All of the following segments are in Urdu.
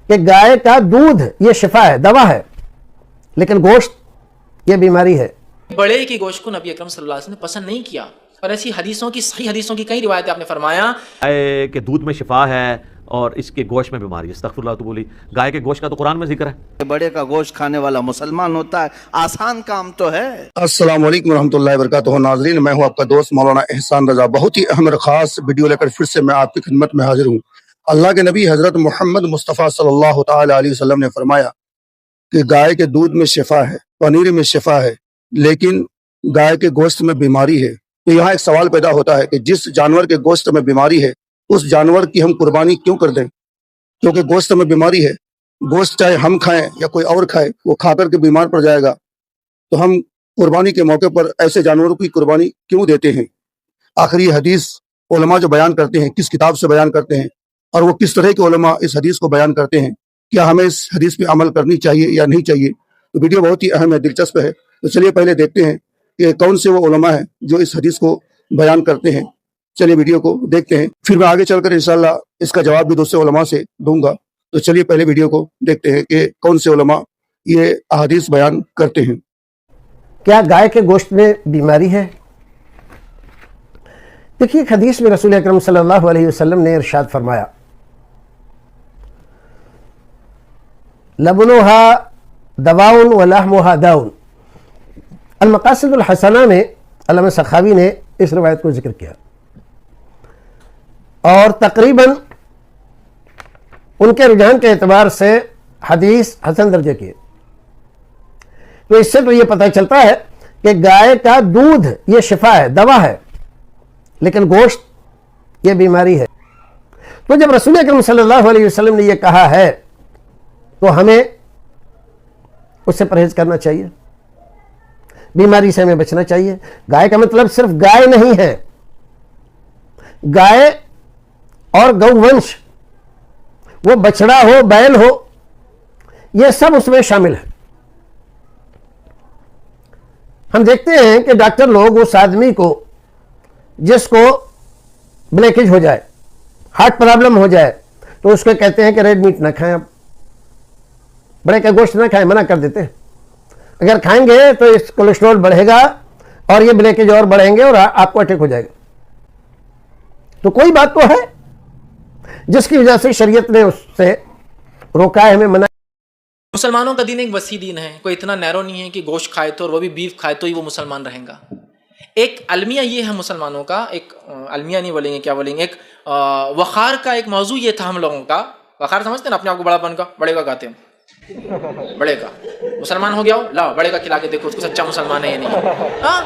کہ گائے کا دودھ یہ شفا ہے، دوا ہے، لیکن گوشت یہ بیماری ہے۔ بڑے کی گوشت کو نبی اکرم صلی اللہ علیہ وسلم نے پسند نہیں کیا، اور ایسی حدیثوں کی صحیح حدیثوں کی کئی روایتیں آپ نے فرمایا گائے کے دودھ میں شفا ہے اور اس کے گوشت میں بیماری ہے۔ استغفر اللہ تو بولی، گائے کے گوشت کا تو قرآن میں ذکر ہے۔ بڑے کا گوشت کھانے والا مسلمان ہوتا ہے، آسان کام تو ہے۔ السلام علیکم ورحمۃ اللہ وبرکاتہ۔ ناظرین، میں ہوں آپ کا دوست مولانا احسان رضا، بہت ہی اہم اور خاص ویڈیو لے کر پھر سے میں آپ کی خدمت میں حاضر ہوں۔ اللہ کے نبی حضرت محمد مصطفیٰ صلی اللہ تعالی علیہ وسلم نے فرمایا کہ گائے کے دودھ میں شفا ہے، پنیر میں شفا ہے، لیکن گائے کے گوشت میں بیماری ہے۔ تو یہاں ایک سوال پیدا ہوتا ہے کہ جس جانور کے گوشت میں بیماری ہے اس جانور کی ہم قربانی کیوں کر دیں؟ کیونکہ گوشت میں بیماری ہے، گوشت چاہے ہم کھائیں یا کوئی اور کھائے وہ کھا کر کے بیمار پڑ جائے گا، تو ہم قربانی کے موقع پر ایسے جانوروں کی قربانی کیوں دیتے ہیں؟ آخر یہ حدیث علماء جو بیان کرتے ہیں کس کتاب سے بیان کرتے ہیں، اور وہ کس طرح کے علماء اس حدیث کو بیان کرتے ہیں؟ کیا ہمیں اس حدیث پہ عمل کرنی چاہیے یا نہیں چاہیے؟ تو ویڈیو بہت ہی اہم ہے، دلچسپ ہے۔ تو چلیے پہلے دیکھتے ہیں کہ کون سے وہ علماء ہیں جو اس حدیث کو بیان کرتے ہیں۔ چلیے ویڈیو کو دیکھتے ہیں، پھر میں آگے چل کر انشاءاللہ اس کا جواب بھی دوسرے علماء سے دوں گا۔ تو چلیے پہلے ویڈیو کو دیکھتے ہیں کہ کون سے علماء یہ احادیث بیان کرتے ہیں۔ کیا گائے کے گوشت میں بیماری ہے؟ دیکھیے، ایک حدیث میں رسول اکرم صلی اللہ علیہ وسلم نے ارشاد فرمایا، لبنها دواء ولحمها داء۔ المقاصد الحسنہ میں علامہ سخاوی نے اس روایت کو ذکر کیا، اور تقریباً ان کے رجحان کے اعتبار سے حدیث حسن درجے کی ہے۔ تو اس سے تو یہ پتہ چلتا ہے کہ گائے کا دودھ یہ شفا ہے، دوا ہے، لیکن گوشت یہ بیماری ہے۔ تو جب رسول اکرم صلی اللہ علیہ وسلم نے یہ کہا ہے تو ہمیں اس سے پرہیز کرنا چاہیے، بیماری سے ہمیں بچنا چاہیے۔ گائے کا مطلب صرف گائے نہیں ہے، گائے اور گو ونش، وہ بچڑا ہو، بیل ہو، یہ سب اس میں شامل ہے۔ ہم دیکھتے ہیں کہ ڈاکٹر لوگ اس آدمی کو جس کو بلیکیج ہو جائے، ہارٹ پرابلم ہو جائے، تو اس کو کہتے ہیں کہ ریڈ میٹ نہ کھائیں، آپ بڑے کا گوشت نہ کھائیں، منع کر دیتے ہیں۔ اگر کھائیں گے تو اس کولیسٹرول بڑھے گا اور یہ بلیکیج اور بڑھیں گے اور آپ کو اٹیک ہو جائے گا۔ تو کوئی بات تو ہے جس کی وجہ سے شریعت نے اس سے روکا ہے، ہمیں منع۔ مسلمانوں کا دین ایک وسیع دین ہے، کوئی اتنا نیرو نہیں ہے کہ گوشت کھائے تو، اور وہ بھی بیف کھائے تو ہی وہ مسلمان رہیں گا۔ ایک المیہ یہ ہے مسلمانوں کا، ایک المیہ نہیں بولیں گے، کیا بولیں گے، ایک وقار کا ایک موضوع یہ تھا ہم لوگوں کا۔ وقار سمجھتے ہیں نا، اپنے آپ کو بڑا بن کا، بڑے کا کہتے ہیں، بڑے کا مسلمان ہو گیا ہو، لاؤ بڑے کا کھلا کے دیکھو اس کو سچا مسلمان ہے یا نہیں۔ ہاں،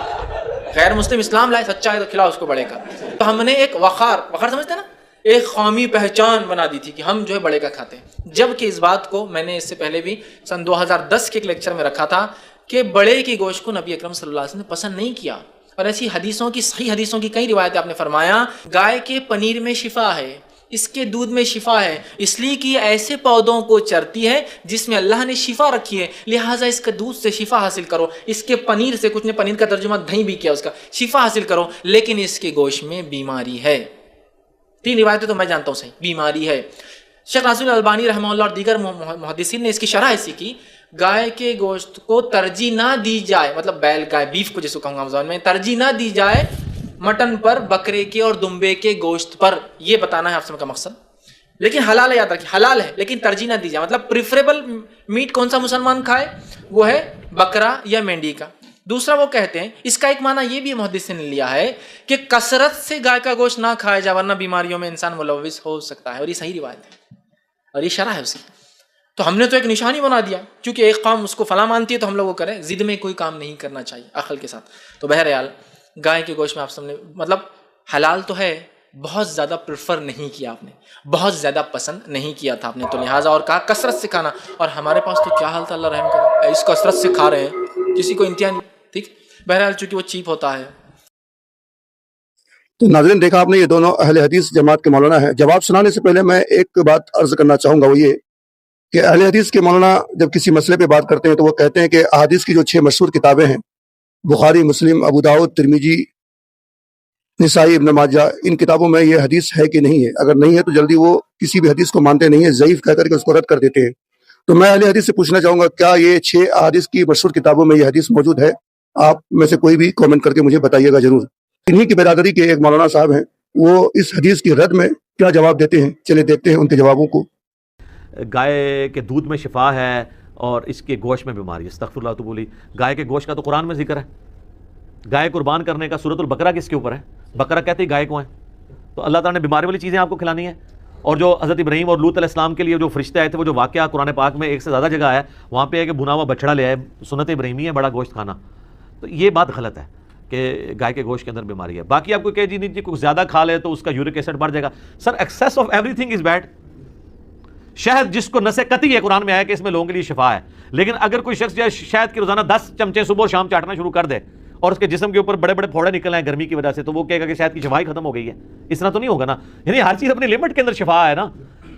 غیر مسلم اسلام لائے، سچا ہے تو کھلاؤ اس کو بڑے کا۔ تو ہم نے ایک وقار سمجھتے ہیں نا، ایک قومی پہچان بنا دی تھی کہ ہم جو ہے بڑے کا کھاتے ہیں، جبکہ اس بات کو میں نے اس سے پہلے بھی سن 2010 کے ایک لیکچر میں رکھا تھا کہ بڑے کی گوشت کو نبی اکرم صلی اللہ علیہ وسلم نے پسند نہیں کیا، اور ایسی حدیثوں کی صحیح حدیثوں کی کئی روایتیں آپ نے فرمایا گائے کے پنیر میں شفا ہے، اس کے دودھ میں شفا ہے، اس لیے کہ یہ ایسے پودوں کو چرتی ہے جس میں اللہ نے شفا رکھی ہے، لہٰذا اس کے دودھ سے شفا حاصل کرو، اس کے پنیر سے، کچھ نے پنیر کا ترجمہ دہی بھی کیا، اس کا شفا حاصل کرو، لیکن اس کے گوشت میں بیماری ہے۔ 3 روایتیں تو میں جانتا ہوں صحیح، بیماری ہے۔ شیخ ناصر الالبانی رحمہ اللہ اور دیگر محدثین نے اس کی شرح ایسی کی، گائے کے گوشت کو ترجیح نہ دی جائے، مطلب بیل گائے بیف کو جس کو کہوں گا زبان میں، ترجیح نہ دی جائے مٹن پر، بکرے کے اور دمبے کے گوشت پر، یہ بتانا ہے آپ سب کا مقصد۔ لیکن حلال ہے، یاد رکھیے حلال ہے، لیکن ترجیح نہ دی جائے، مطلب پریفریبل میٹ کون سا مسلمان کھائے وہ ہے بکرا یا مینڈی کا۔ دوسرا وہ کہتے ہیں، اس کا ایک معنی یہ بھی محدثین نے لیا ہے کہ کثرت سے گائے کا گوشت نہ کھایا جائے ورنہ بیماریوں میں انسان ملوث ہو سکتا ہے، اور یہ صحیح روایت ہے اور یہ شرح ہے اس کی۔ تو ہم نے تو ایک نشانی بنا دیا، کیونکہ ایک قوم اس کو فلاں مانتی ہے تو ہم لوگ وہ کریں، ضد میں کوئی کام نہیں کرنا چاہیے، عقل کے ساتھ۔ تو بہرحال گائے کے گوشت میں آپ سب نے مطلب حلال تو ہے، بہت زیادہ پریفر نہیں کیا آپ نے، بہت زیادہ پسند نہیں کیا تھا آپ نے، تو لہٰذا اور کہا کثرت سے کھانا، اور ہمارے پاس تو کیا حال تھا، اللہ رحم کرے، اس کثرت سے کھا رہے ہیں، کسی کو انتہا نہیں، ٹھیک۔ بہرحال چونکہ وہ چیپ ہوتا ہے۔ تو ناظرین، دیکھا آپ نے، یہ دونوں اہل حدیث جماعت کے مولانا ہیں۔ جواب سنانے سے پہلے میں ایک بات عرض کرنا چاہوں گا، وہ یہ کہ اہل حدیث کے مولانا جب کسی مسئلے پہ بات کرتے ہیں تو وہ کہتے ہیں کہ احادیث کی جو 6 مشہور کتابیں ہیں، بخاری، مسلم، ابو داؤد، ترمذی، نسائی، ابن ماجہ، ان کتابوں میں یہ حدیث ہے کہ نہیں ہے؟ اگر نہیں ہے تو جلدی وہ کسی بھی حدیث کو مانتے نہیں ہیں، ضعیف کہہ کر کے اس کو رد کر دیتے ہیں۔ تو میں اہل حدیث سے پوچھنا چاہوں گا، کیا یہ 6 احادیث کی مشہور کتابوں میں یہ حدیث موجود ہے؟ آپ میں سے کوئی بھی کامنٹ کر کے مجھے بتائیے گا ضرور۔ انہی کی برادری کے ایک مولانا صاحب ہیں، وہ اس حدیث کی رد میں کیا جواب دیتے ہیں، چلے دیکھتے ہیں ان کے جوابوں کو۔ گائے کے دودھ میں شفا ہے اور اس کے گوشت میں بیماری ہے۔ استغفر اللہ تو بولی۔ گائے کے گوشت کا تو قرآن میں ذکر ہے۔ گائے قربان کرنے کا سورۃ البقرہ کس کے اوپر ہے؟ بقرہ کہتے ہی گائے کو ہیں۔ تو اللہ تعالیٰ نے بیماری والی چیزیں آپ کو کھلانی ہیں۔ اور جو حضرت ابراہیم اور لوط علیہ السلام کے لیے جو فرشتے آئے تھے، وہ جو واقعہ قرآن پاک میں ایک سے زیادہ جگہ آیا ہے، وہاں پہ ہے کہ بھنا ہوا بچڑا لے آئے، سنت ابراہیمی ہے بڑا گوشت کھانا۔ تو یہ بات غلط ہے کہ گائے کے گوشت کے اندر بیماری ہے۔ باقی آپ کو کہ جی کوئی زیادہ کھا لے تو اس کا یورک ایسڈ بڑھ جائے گا۔ Sir excess of everything is bad. شہد جس کو نسے قطعی ہے، قرآن میں آیا کہ اس میں لوگوں کے لیے شفا ہے، لیکن اگر کوئی شخص جو ہے شہد کی روزانہ 10 چمچے صبح اور شام چاٹنا شروع کر دے اور اس کے جسم کے اوپر بڑے بڑے پھوڑے نکل آئے گرمی کی وجہ سے، تو وہ کہے گا کہ شہد کی شفا ہی ختم ہو گئی ہے۔ اس طرح تو نہیں ہوگا نا، یعنی ہر چیز اپنی لمٹ کے اندر شفا ہے نا۔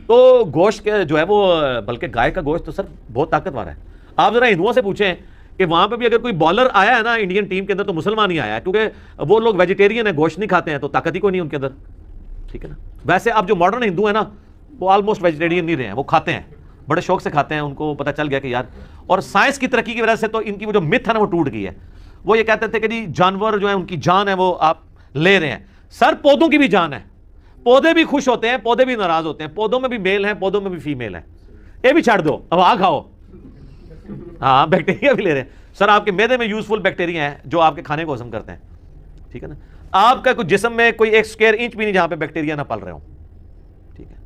تو گوشت کے جو ہے وہ، بلکہ گائے کا گوشت تو سر بہت طاقتور ہے۔ آپ ذرا ہندوؤں سے پوچھیں کہ وہاں پہ بھی اگر کوئی بالر آیا ہے نا انڈین ٹیم کے اندر، تو مسلمان ہی آیا ہے، کیونکہ وہ لوگ ویجیٹیرین ہیں، گوشت نہیں کھاتے ہیں، تو طاقت ہی کوئی نہیں ان کے اندر، ٹھیک ہے نا۔ ویسے اب جو ماڈرن ہندو ہیں نا، وہ آلموسٹ ویجیٹیرین نہیں رہے ہیں، وہ کھاتے ہیں، بڑے شوق سے کھاتے ہیں، ان کو پتہ چل گیا کہ یار، اور سائنس کی ترقی کی وجہ سے تو ان کی وہ جو متھ ہے نا وہ ٹوٹ گئی ہے۔ وہ یہ کہتے تھے کہ جی جانور جو ہیں ان کی جان ہے وہ آپ لے رہے ہیں۔ سر پودوں کی بھی جان ہے، پودے بھی خوش ہوتے ہیں، پودے بھی ناراض ہوتے ہیں، پودوں میں بھی میل ہیں، پودوں میں بھی فیمیل ہیں، یہ بھی چھڑ دو، اب آ کھاؤ۔ ہاں بیکٹیریا بھی لے رہے ہیں سر، آپ کے معدے میں یوزفل بیکٹیریا ہیں جو آپ کے کھانے کو ہضم کرتے ہیں، ٹھیک ہے نا۔ آپ کا کوئی جسم میں کوئی 1 اسکوائر انچ بھی نہیں جہاں پہ بیکٹیریا نہ پل رہے ہوں، ٹھیک ہے۔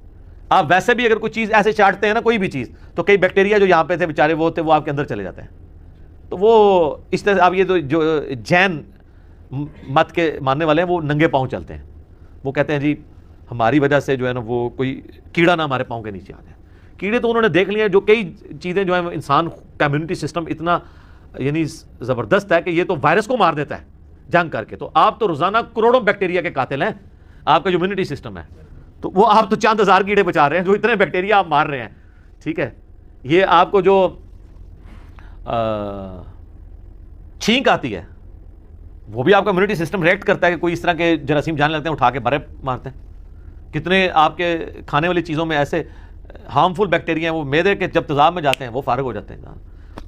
آپ ویسے بھی اگر کوئی چیز ایسے چاٹتے ہیں نا، کوئی بھی چیز، تو کئی بیکٹیریا جو یہاں پہ تھے بیچارے وہ تھے، وہ آپ کے اندر چلے جاتے ہیں۔ تو وہ اس طرح آپ یہ جو جین مت کے ماننے والے ہیں، وہ ننگے پاؤں چلتے ہیں، وہ کہتے ہیں جی ہماری وجہ سے جو ہے نا وہ کوئی کیڑا نہ ہمارے پاؤں کے نیچے آ جائے۔ کیڑے تو انہوں نے دیکھ لیے ہیں، جو کئی چیزیں جو ہیں انسان کا امیونٹی سسٹم اتنا یعنی زبردست ہے کہ یہ تو وائرس کو مار دیتا ہے جنگ کر کے۔ تو آپ تو روزانہ کروڑوں بیکٹیریا کے قاتل ہیں، آپ کا جو امیونٹی سسٹم ہے، تو وہ آپ تو چند ہزار کیڑے بچا رہے ہیں جو اتنے بیکٹیریا آپ مار رہے ہیں، ٹھیک ہے۔ یہ آپ کو جو چھینک آتی ہے، وہ بھی آپ کا امیونٹی سسٹم ریئیکٹ کرتا ہے کہ کوئی اس طرح کے جراثیم جانے لگتے ہیں، اٹھا کے برے مارتے ہیں۔ کتنے آپ کے کھانے والی چیزوں میں ایسے ہارمفل بیکٹیریا ہیں، وہ معدے کے جب تیزاب میں جاتے ہیں وہ فارغ ہو جاتے ہیں۔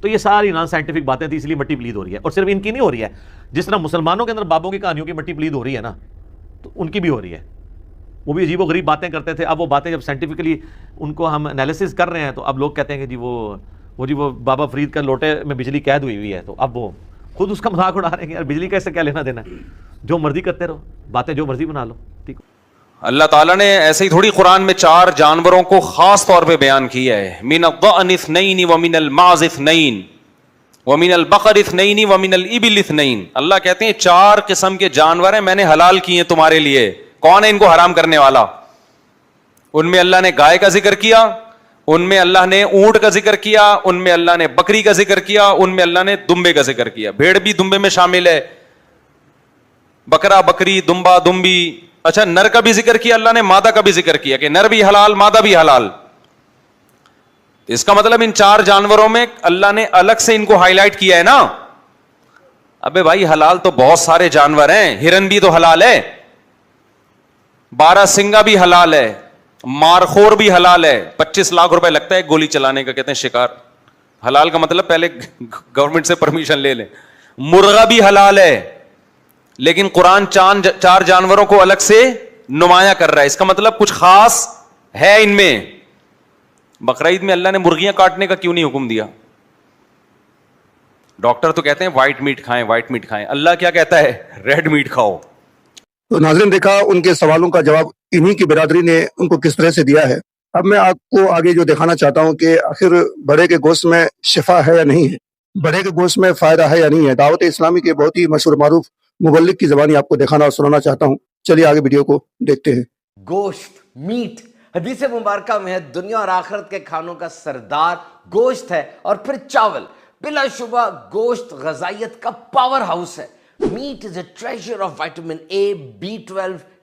تو یہ ساری نان سائنٹیفک باتیں تھیں، اس لیے مٹی پلید ہو رہی ہے، اور صرف ان کی نہیں ہو رہی ہے، جس طرح مسلمانوں کے اندر بابوں کی کہانیوں کی مٹی پلید ہو رہی ہے نا، تو ان کی بھی ہو رہی ہے۔ وہ بھی عجیب و غریب باتیں کرتے تھے، اب وہ باتیں جب سائنٹیفکلی ان کو ہم انالیسس کر رہے ہیں، تو اب لوگ کہتے ہیں کہ جی وہ بابا فرید کا لوٹے میں بجلی قید ہوئی ہے، تو اب وہ خود اس کا مذاق اڑا رہے ہیں کہ یار بجلی کا اس سے کیا لینا دینا ہے، جو مرضی کرتے رہو، باتیں جو مرضی بنا لو، ٹھیک۔ اللہ تعالیٰ نے ایسے ہی تھوڑی قرآن میں 4 جانوروں کو خاص طور پہ بیان کیا ہے، من الضأن اثنین ومن المعز اثنین ومن البقر اثنین ومن الابل اثنین۔ اللہ کہتے ہیں 4 قسم کے جانور ہیں میں نے حلال کیے ہیں تمہارے لیے، کون ہے ان کو حرام کرنے والا؟ ان میں اللہ نے گائے کا ذکر کیا، ان میں اللہ نے اونٹ کا ذکر کیا، ان میں اللہ نے بکری کا ذکر کیا، ان میں اللہ نے دمبے کا ذکر کیا۔ بھیڑ بھی دمبے میں شامل ہے، بکرا بکری، دمبا دمبی۔ اچھا نر کا بھی ذکر کیا اللہ نے، مادہ کا بھی ذکر کیا کہ نر بھی حلال مادہ بھی حلال۔ اس کا مطلب ان 4 جانوروں میں اللہ نے الگ سے ان کو ہائی لائٹ کیا ہے نا۔ ابے بھائی حلال تو بہت سارے جانور ہیں، ہرن بھی تو حلال ہے، 12 سنگا بھی حلال ہے، مارخور بھی حلال ہے، 25 لاکھ روپے لگتا ہے گولی چلانے کا، کہتے ہیں شکار۔ حلال کا مطلب پہلے گورنمنٹ سے پرمیشن لے لیں۔ مرغا بھی حلال ہے، لیکن قرآن 4 جانوروں کو الگ سے نمایاں کر رہا ہے، اس کا مطلب کچھ خاص ہے ان میں۔ بقرعید میں اللہ نے مرغیاں کاٹنے کا کیوں نہیں حکم دیا؟ ڈاکٹر تو کہتے ہیں وائٹ میٹ کھائیں، وائٹ میٹ کھائیں، اللہ کیا کہتا ہے؟ ریڈ میٹ کھاؤ۔ تو ناظرین دیکھا ان کے سوالوں کا جواب انہی کی برادری نے ان کو کس طرح سے دیا ہے۔ اب میں آپ کو آگے جو دکھانا چاہتا ہوں کہ آخر بڑے کے گوشت میں شفا ہے یا نہیں ہے، بڑے کے گوشت میں فائدہ ہے یا نہیں ہے۔ دعوت اسلامی کے بہت ہی مشہور معروف مبلغ کی زبانی آپ کو دکھانا اور سنانا چاہتا ہوں، چلیے آگے ویڈیو کو دیکھتے ہیں۔ گوشت، میٹ، حدیث مبارکہ میں ہے دنیا اور آخرت کے کھانوں کا سردار گوشت ہے، اور پھر چاول۔ بلا شبہ گوشت غذائیت کا پاور ہاؤس ہے۔ Meat is a treasure of vitamin A, B12,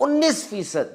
19%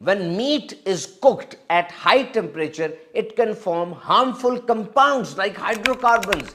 when meat is cooked at high temperature it can form harmful compounds like hydrocarbons।